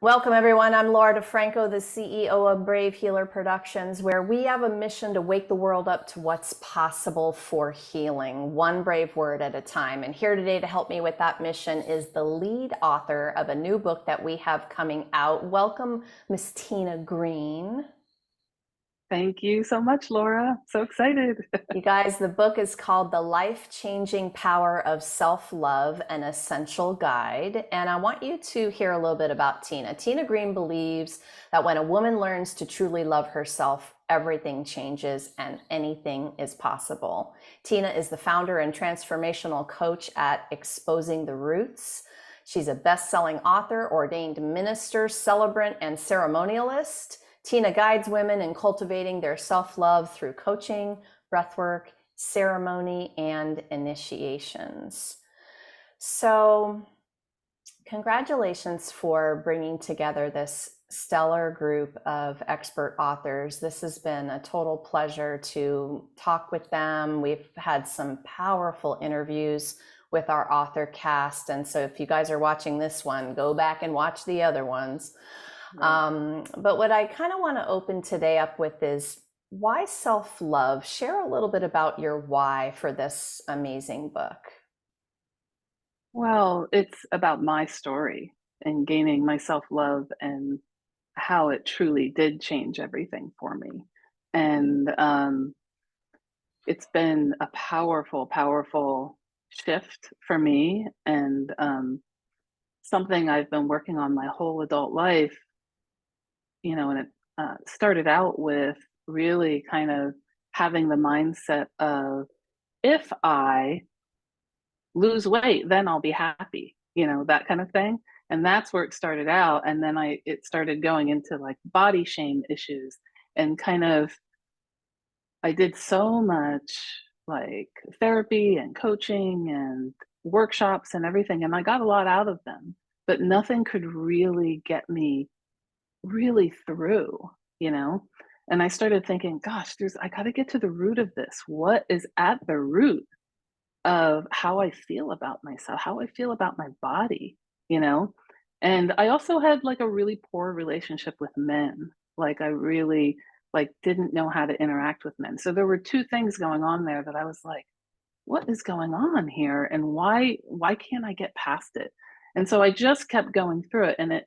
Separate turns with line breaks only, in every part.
Welcome, everyone. I'm Laura DeFranco, the CEO of Brave Healer Productions, where we have a mission to wake the world up to what's possible for healing, one brave word at a time. And here today to help me with that mission is the lead author of a new book that we have coming out. Welcome, Miss Tina Green.
Thank you so much, Laura. So excited.
You guys, the book is called The Life-Changing Power of Self-Love, an Essential Guide. And I want you to hear a little bit about Tina. Tina Green believes that when a woman learns to truly love herself, everything changes and anything is possible. Tina is the founder and transformational coach at Exposing the Roots. She's a best-selling author, ordained minister, celebrant, and ceremonialist. Tina guides women in cultivating their self-love through coaching, breathwork, ceremony, and initiations. So, congratulations for bringing together this stellar group of expert authors. This has been a total pleasure to talk with them. We've had some powerful interviews with our author cast. And so if you guys are watching this one, go back and watch the other ones. But what I kind of want to open today up with is why self-love? Share a little bit about your why for this amazing book.
Well, it's about my story and gaining my self-love and how it truly did change everything for me. And it's been a powerful, powerful shift for me, and something I've been working on my whole adult life. And it started out with really kind of having the mindset of, if I lose weight, then I'll be happy, that kind of thing. And that's where it started out. And then it started going into like body shame issues, and kind of, I did so much like therapy and coaching and workshops and everything. And I got a lot out of them, but nothing could really get me really through, you know? And I started thinking, gosh, I got to get to the root of this. What is at the root of how I feel about myself, how I feel about my body, you know? And I also had like a really poor relationship with men. Like I really didn't know how to interact with men. So there were two things going on there that I was like, what is going on here? And why can't I get past it? And so I just kept going through it. And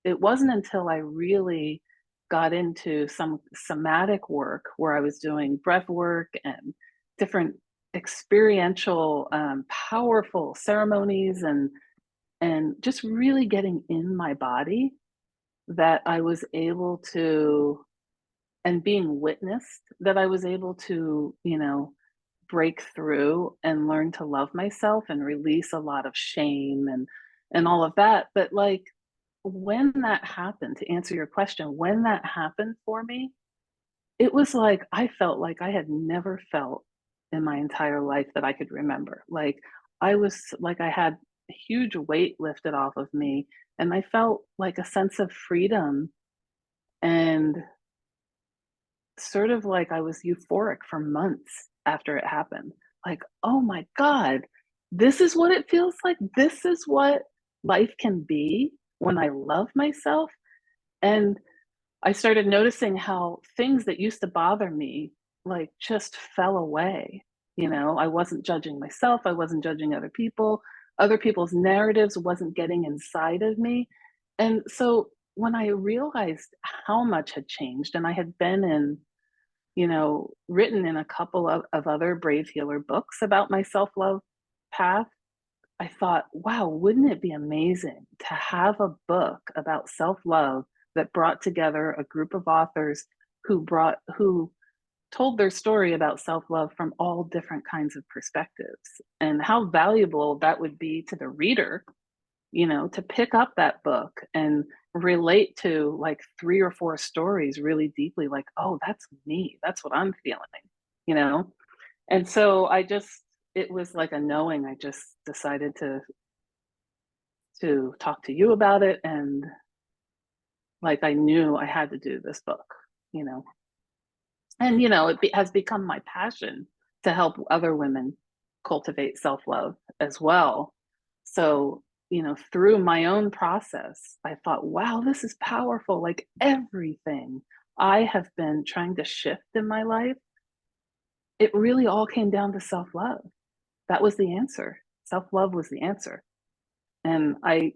it wasn't until I really got into some somatic work where I was doing breath work and different experiential, powerful ceremonies, and just really getting in my body, that I was able to, and being witnessed, that I was able to, break through and learn to love myself and release a lot of shame and all of that. But like, when that happened, to answer your question, when that happened for me, it was like I felt like I had never felt in my entire life that I could remember. Like I was like I had a huge weight lifted off of me, and I felt like a sense of freedom, and sort of like I was euphoric for months after it happened. Like, oh my God, this is what it feels like. This is what life can be when I love myself. And I started noticing how things that used to bother me like just fell away. I wasn't judging myself, I wasn't judging other people's narratives wasn't getting inside of me. And so when I realized how much had changed, and I had been in, written in a couple of other Brave Healer books about my self-love path, I thought, wow, wouldn't it be amazing to have a book about self-love that brought together a group of authors who told their story about self-love from all different kinds of perspectives, and how valuable that would be to the reader, to pick up that book and relate to like three or four stories really deeply, like, oh, that's me, that's what I'm feeling, you know? And so it was like a knowing. I just decided to talk to you about it, and like I knew I had to do this book, you know. And has become my passion to help other women cultivate self-love as well. So, through my own process, I thought, wow, this is powerful. Like everything I have been trying to shift in my life, it really all came down to self love. That was the answer. Self love was the answer. And I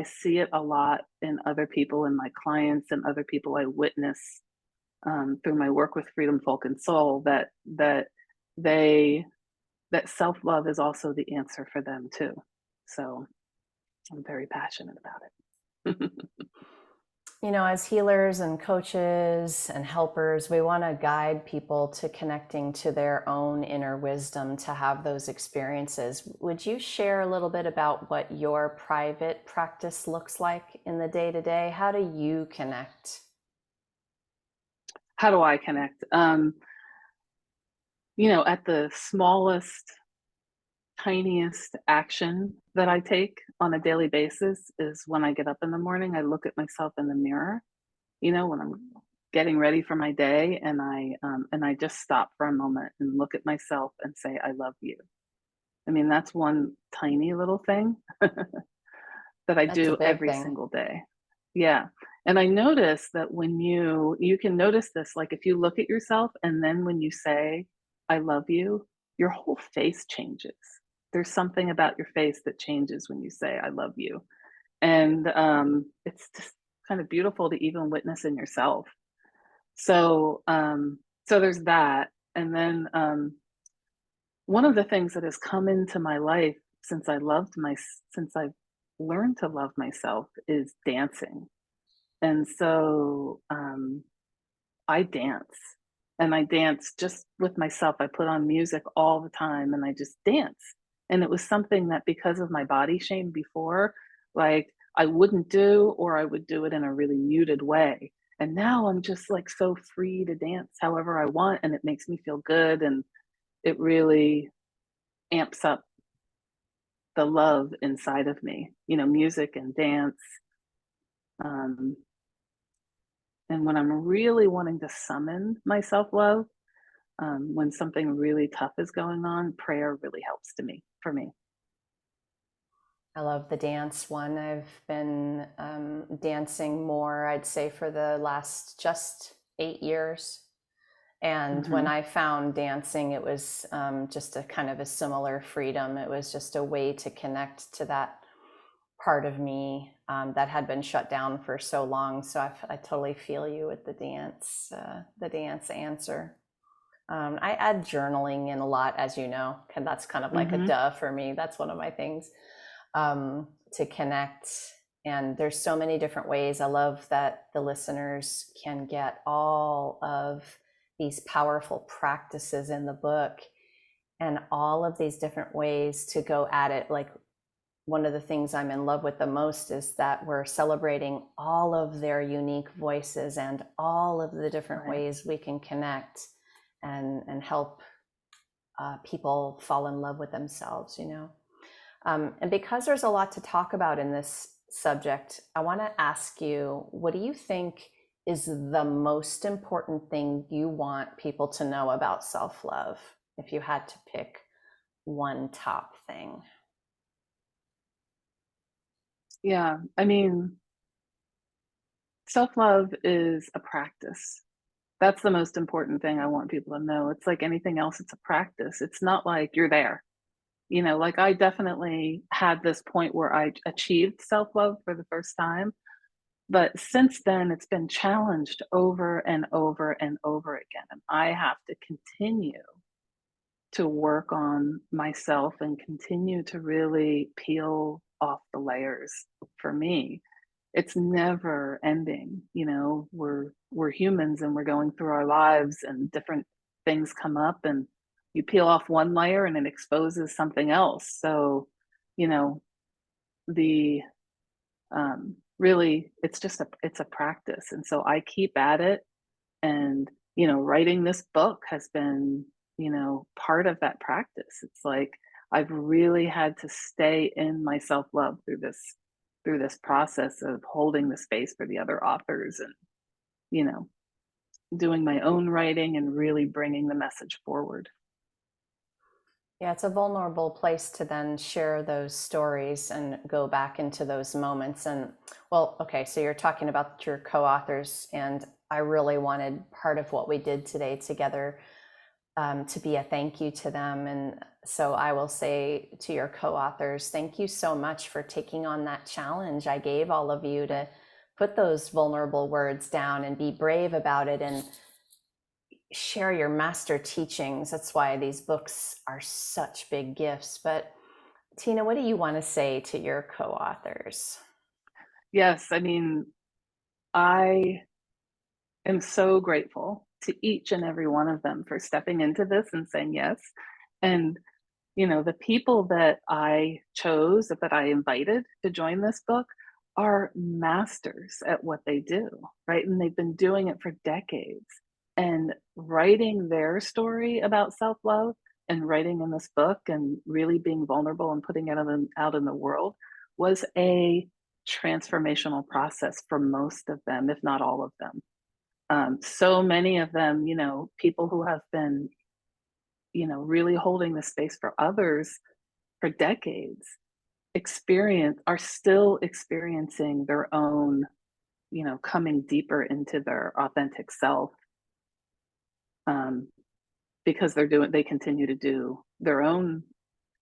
see it a lot in other people, in my clients, and other people I witness through my work with Freedom, Folk, and Soul. They that self love is also the answer for them too. So I'm very passionate about it.
You know, as healers and coaches and helpers, we want to guide people to connecting to their own inner wisdom to have those experiences. Would you share a little bit about what your private practice looks like in the day to day? How do you connect?
How do I connect? At the smallest, tiniest action that I take on a daily basis is when I get up in the morning, I look at myself in the mirror, when I'm getting ready for my day, and I just stop for a moment and look at myself and say, I love you. I mean, that's one tiny little thing that I
That's a
do
big
every
thing.
single day. Yeah. And I notice that when you can notice this, like if you look at yourself and then when you say, I love you, your whole face changes. There's something about your face that changes when you say, I love you. And it's just kind of beautiful to even witness in yourself. So there's that. And then one of the things that has come into my life since I've learned to love myself is dancing. And so I dance, and I dance just with myself. I put on music all the time and I just dance. And it was something that, because of my body shame before, like I wouldn't do, or I would do it in a really muted way. And now I'm just like so free to dance however I want, and it makes me feel good, and it really amps up the love inside of me, music and dance. Um, and when I'm really wanting to summon my self love, when something really tough is going on, prayer really helps for me.
I love the dance one. I've been dancing more, I'd say, for the last just 8 years. And when
Hmm.
I found dancing, it was just a kind of a similar freedom. It was just a way to connect to that part of me that had been shut down for so long. So I totally feel you with the dance answer. I add journaling in a lot, as you know, and that's kind of like a
Hmm.
duh for me. That's one of my things to connect. And there's so many different ways. I love that the listeners can get all of these powerful practices in the book and all of these different ways to go at it. Like, one of the things I'm in love with the most is that we're celebrating all of their unique voices and all of the different
Right.
ways we can connect and help people fall in love with themselves, you know. And because there's a lot to talk about in this subject, I want to ask you, what do you think is the most important thing you want people to know about self-love, if you had to pick one top thing?
Yeah. I mean, self love is a practice. That's the most important thing I want people to know. It's like anything else, it's a practice. It's not like you're there. Like I definitely had this point where I achieved self love for the first time. But since then, it's been challenged over and over and over again. And I have to continue to work on myself and continue to really peel off the layers for me. It's never ending. We're humans and we're going through our lives, and different things come up, and you peel off one layer and it exposes something else. So, you know, the really, it's a practice. And so I keep at it. And writing this book has been part of that practice. It's like I've really had to stay in my self-love through this process of holding the space for the other authors, and you know doing my own writing and really bringing the message forward.
Yeah, it's a vulnerable place to then share those stories and go back into those moments. And well, okay, so you're talking about your co-authors, and I really wanted part of what we did today together to be a thank you to them. And so I will say to your co-authors, thank you so much for taking on that challenge I gave all of you to put those vulnerable words down and be brave about it and share your master teachings. That's why these books are such big gifts. But Tina, what do you want to say to your co-authors?
Yes, I mean, I am so grateful to each and every one of them for stepping into this and saying yes. And the people that I chose, that I invited to join this book, are masters at what they do, right? And they've been doing it for decades. And writing their story about self love and writing in this book and really being vulnerable and putting it out in the world was a transformational process for most of them, if not all of them. So many of them, people who have been, really holding the space for others for decades are still experiencing their own, coming deeper into their authentic self, um, because they continue to do their own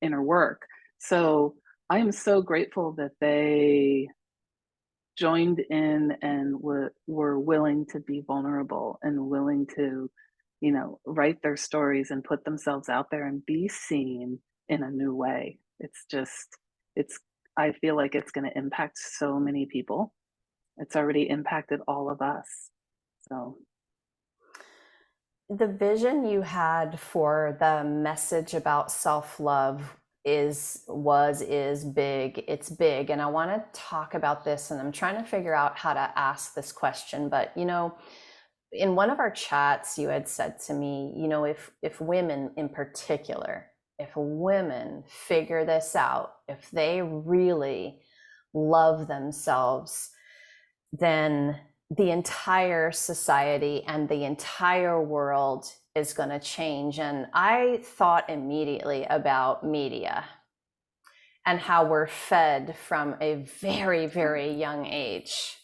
inner work. So I am so grateful that they joined in and were willing to be vulnerable and willing to, write their stories and put themselves out there and be seen in a new way. It's I feel like it's going to impact so many people. It's already impacted all of us. So,
The vision you had for the message about self-love is big. It's big. And I want to talk about this, and I'm trying to figure out how to ask this question. But in one of our chats, you had said to me, if women in particular, if women figure this out, if they really love themselves, then the entire society and the entire world is going to change. And I thought immediately about media and how we're fed from a very, very young age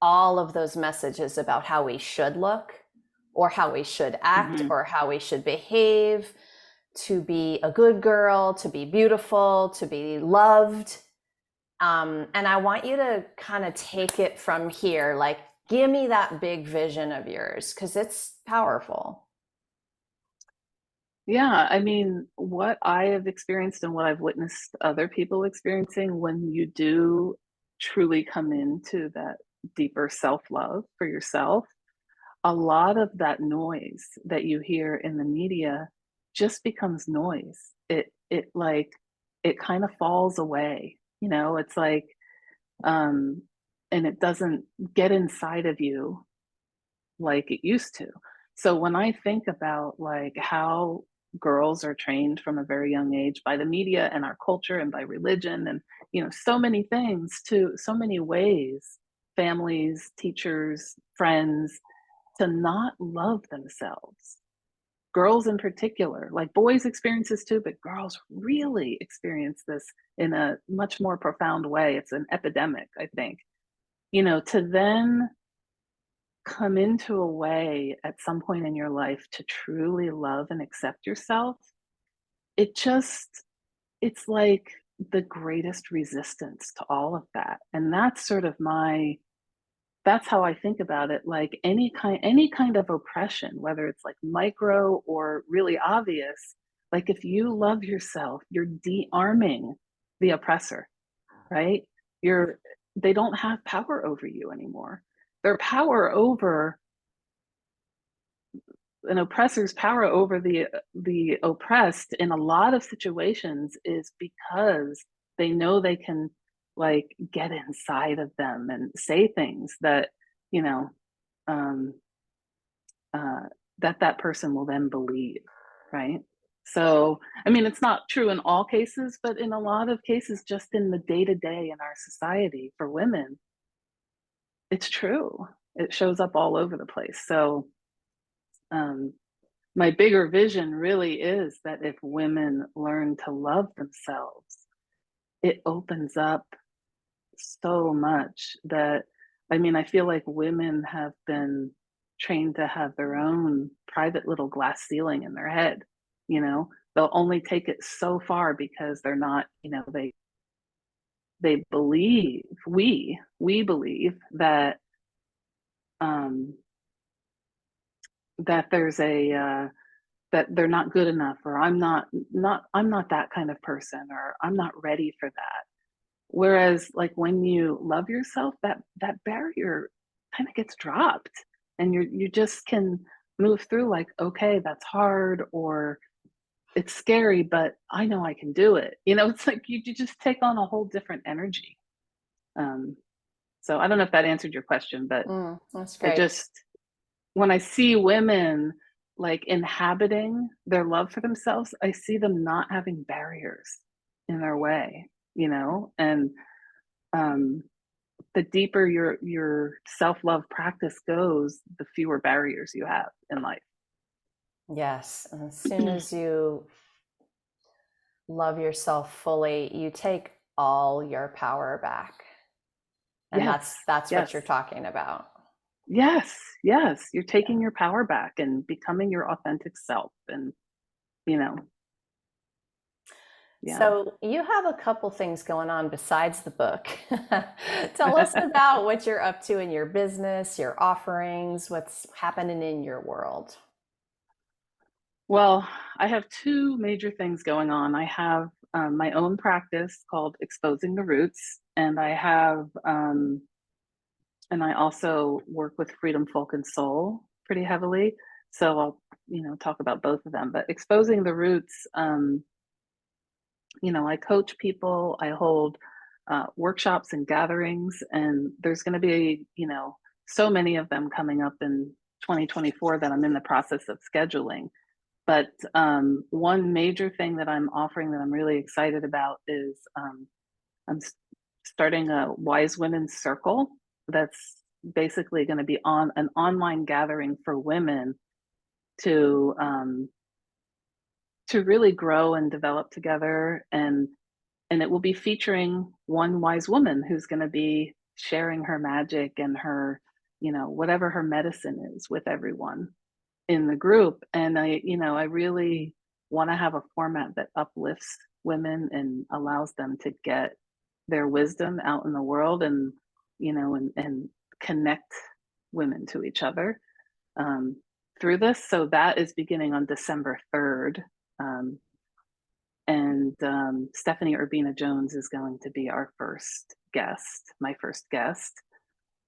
all of those messages about how we should look or how we should act
mhm.
or how we should behave, to be a good girl, to be beautiful, to be loved. And I want you to kind of take it from here. Like, give me that big vision of yours because it's powerful.
Yeah, I mean, what I have experienced and what I've witnessed other people experiencing, when you do truly come into that deeper self love for yourself, a lot of that noise that you hear in the media just becomes noise. It kind of falls away. It's like, um and it doesn't get inside of you like it used to. So when I think about like how girls are trained from a very young age by the media and our culture and by religion and so many things, to so many ways, families, teachers, friends, to not love themselves. Girls in particular, like boys experience this too, but girls really experience this in a much more profound way. It's an epidemic, I think. To then come into a way at some point in your life to truly love and accept yourself, it just, it's like the greatest resistance to all of that. And that's sort of that's how I think about it. Like any kind of oppression, whether it's like micro or really obvious, like if you love yourself, you're de-arming the oppressor, right? You're They don't have power over you anymore. Their power over an oppressor's power over the oppressed in a lot of situations is because they know they can like get inside of them and say things that you know um uh that person will then believe, right? So I mean, it's not true in all cases, but in a lot of cases, just in the day to day in our society for women, it's true. It shows up all over the place. So um my bigger vision really is that if women learn to love themselves, it opens up so much that, I mean, I feel like women have been trained to have their own private little glass ceiling in their head. You know, they'll only take it so far because they're not, you know, they believe, we believe that um that there's a that they're not good enough, or I'm not that kind of person, or I'm not ready for that. Whereas, like, when you love yourself, that barrier kind of gets dropped, and you just can move through, like, okay, that's hard, or it's scary, but I know I can do it. You know, it's like you just take on a whole different energy. Um, so I don't know if that answered your question, but
That's
it
great.
just, when I see women like inhabiting their love for themselves, I see them not having barriers in their way, you know, and um, the deeper your self-love practice goes, the fewer barriers you have in life.
Yes. As soon as you love yourself fully, you take all your power back. And
Yes,
that's what
yes,
you're talking about.
yes, yes. You're
Yeah.
taking your power back and becoming your authentic self. And, you know, yeah.
So you have a couple things going on besides the book. Tell us about what you're up to in your business, your offerings, what's happening in your world.
Well, I have two major things going on. I have my own practice called Exposing the Roots, and and I also work with Freedom, Folk, and Soul pretty heavily. So I'll, you know, talk about both of them. But Exposing the Roots, you know, I coach people, I hold workshops and gatherings, and there's going to be, you know, so many of them coming up in 2024 that I'm in the process of scheduling. But one major thing that I'm offering that I'm really excited about is I'm starting a Wise Women's Circle that's basically going to be on an online gathering for women to um, to really grow and develop together, and it will be featuring one wise woman who's going to be sharing her magic and her, you know, whatever her medicine is with everyone in the group. And I, you know, I really want to have a format that uplifts women and allows them to get their wisdom out in the world, and, you know, and connect women to each other um, through this. So that is beginning on December 3rd. Um, and Stephanie Urbina Jones is going to be our first guest, my first guest.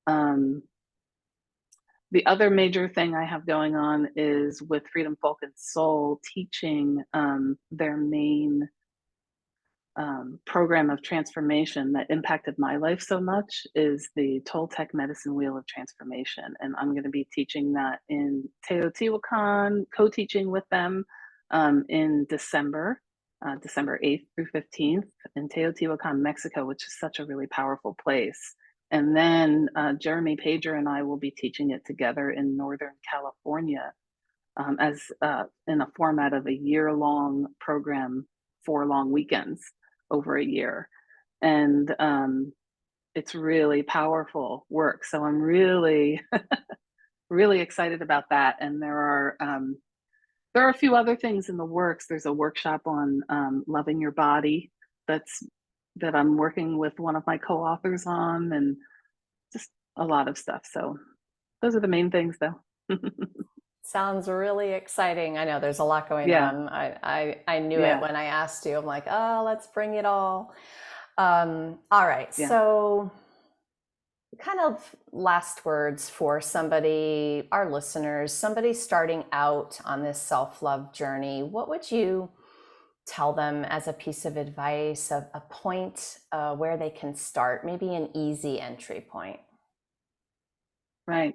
Um, the other major thing I have going on is with Freedom, Folk, and Soul teaching their main program of transformation that impacted my life so much is the Toltec Medicine Wheel of Transformation. And I'm going to be teaching that in Teotihuacan, co-teaching with them in December, December 8th through 15th in Teotihuacan, Mexico, which is such a really powerful place. And then Jeremy Pager and I will be teaching it together in Northern California as in a format of a year-long program, 4 long weekends over a year. And it's really powerful work. So I'm really, really excited about that. And there are a few other things in the works. There's a workshop on loving your body that's that I'm working with one of my co-authors on, and just a lot of stuff. So those are the main things, though.
Sounds really exciting. I know there's a lot going
Yeah,
on. I knew it
yeah,
when I asked you. I'm like, oh, let's bring it all. All right.
yeah.
So kind of last words for somebody, our listeners, somebody starting out on this self-love journey. What would you tell them as a piece of advice, a point where they can start, maybe an easy entry point?
Right.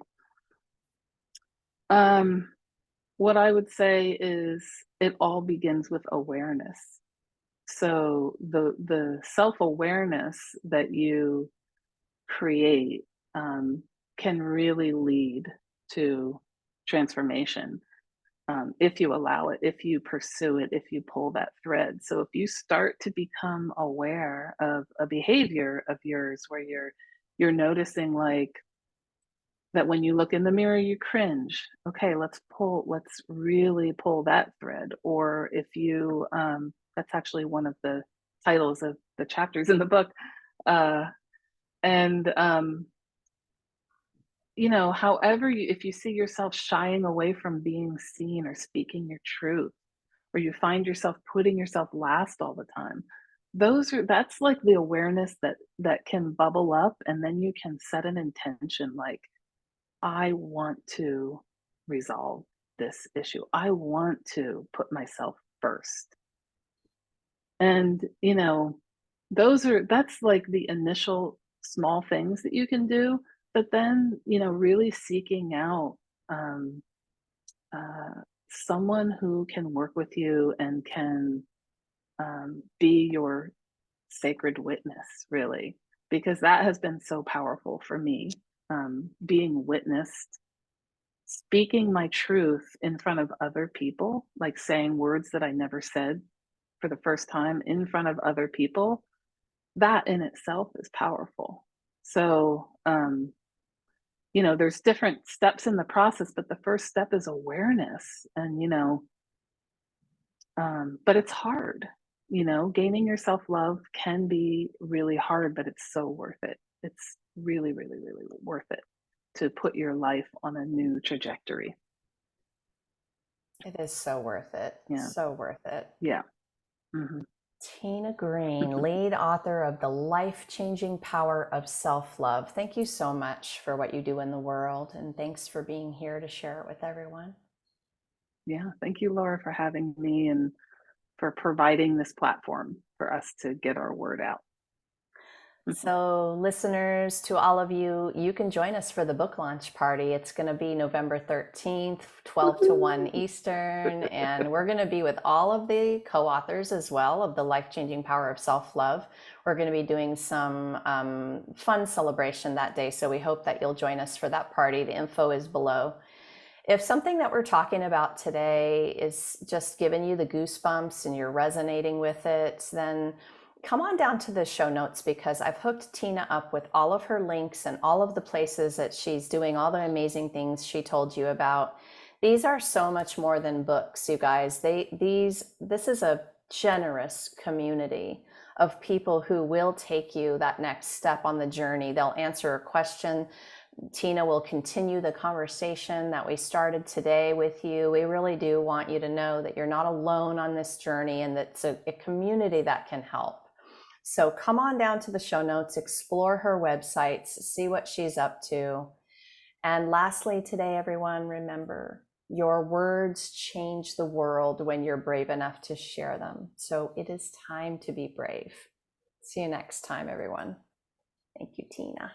What I would say is it all begins with awareness. So the self-awareness that you create can really lead to transformation. if you allow it, if you pursue it, if you pull that thread. So if you start to become aware of a behavior of yours where you're noticing like that when you look in the mirror you cringe, okay, let's really pull that thread. Or if you that's actually one of the titles of the chapters in the book. Uh, and you know, however you, if you see yourself shying away from being seen or speaking your truth, or you find yourself putting yourself last all the time, that's like the awareness that can bubble up, and then you can set an intention like, I want to resolve this issue. I want to put myself first. And, you know, that's like the initial small things that you can do. But then, you know, really seeking out um, someone who can work with you and can be your sacred witness, really, because that has been so powerful for me. Being witnessed, speaking my truth in front of other people, like saying words that I never said for the first time in front of other people, that in itself is powerful. So, you know, there's different steps in the process, but the first step is awareness. And, you know, but it's hard. You know, gaining your self love can be really hard, but it's so worth it. It's really, really, really worth it to put your life on a new trajectory.
It is so worth it.
Yeah.
So worth it.
Yeah. Hmm.
Tina Green, lead author of The Life-Changing Power of Self-Love. Thank you so much for what you do in the world, and thanks for being here to share it with everyone.
Yeah. Thank you, Laura, for having me and for providing this platform for us to get our word out.
So, listeners, to all of you, you can join us for the book launch party. It's going to be November 13th, 12 to 1 Eastern. And we're going to be with all of the co authors as well of The Life Changing Power of Self Love. We're going to be doing some fun celebration that day. So, we hope that you'll join us for that party. The info is below. If something that we're talking about today is just giving you the goosebumps and you're resonating with it, then come on down to the show notes, because I've hooked Tina up with all of her links and all of the places that she's doing all the amazing things she told you about. These are so much more than books, you guys. This is a generous community of people who will take you that next step on the journey. They'll answer a question. Tina will continue the conversation that we started today with you. We really do want you to know that you're not alone on this journey, and that it's a community that can help. So come on down to the show notes, explore her websites, see what she's up to. And lastly today, everyone, remember, your words change the world when you're brave enough to share them. So it is time to be brave. See you next time, everyone. Thank you, Tina.